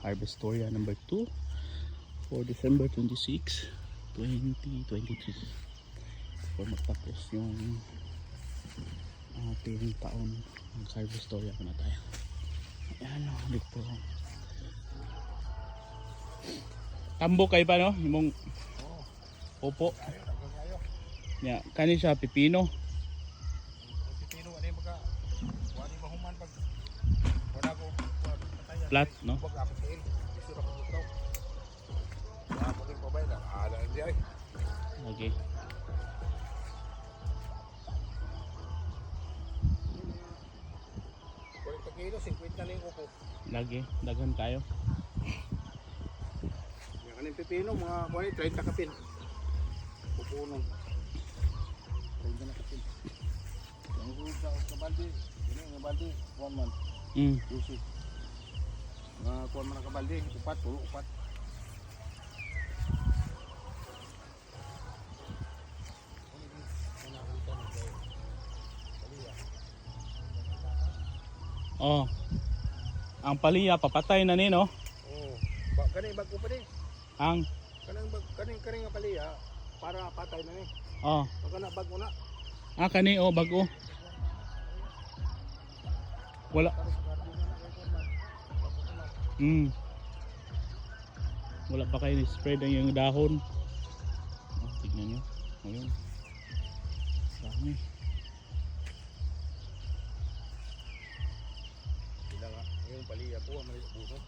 Harvestoria number 2 for December 26, 2023. So magtapos yung ating taon, mag-harvestoria na tayo. Ayan o, dito. Tambo kayo pa no? Yung upo. Yeah, kani siya pipino. Pipino ano yung baka wali mahuman pag wala ko patayan. Flat, no? Wag ako tiin. Gusto na ko butraw. Ako din pabay na. Ala hindi ay. Okay. Kulit pa kilo, 50 na yung upo. Lagi, daghan tayo. Yung kaning pipino, mga kulit, 30 kapin. Pupunong. 30 na kapin. Yung gulog sa kabaldi, yun yung kabaldi, 1 month. Yusi. Mga kuwan man ang kabaldi, upat, puro upat. Oh. Ang paliya papatay na ni no? Oo. Kaning bago pa din. Ang Kaning nga paliya para patay na ni. oh. Baka na bago na. Kani oh bago. Wala. Wala pa kayo ni-spread ang yung dahon. Oh, tignan nyo. Ayun. Dami. Sila nga. Yung paliya po, mali puso.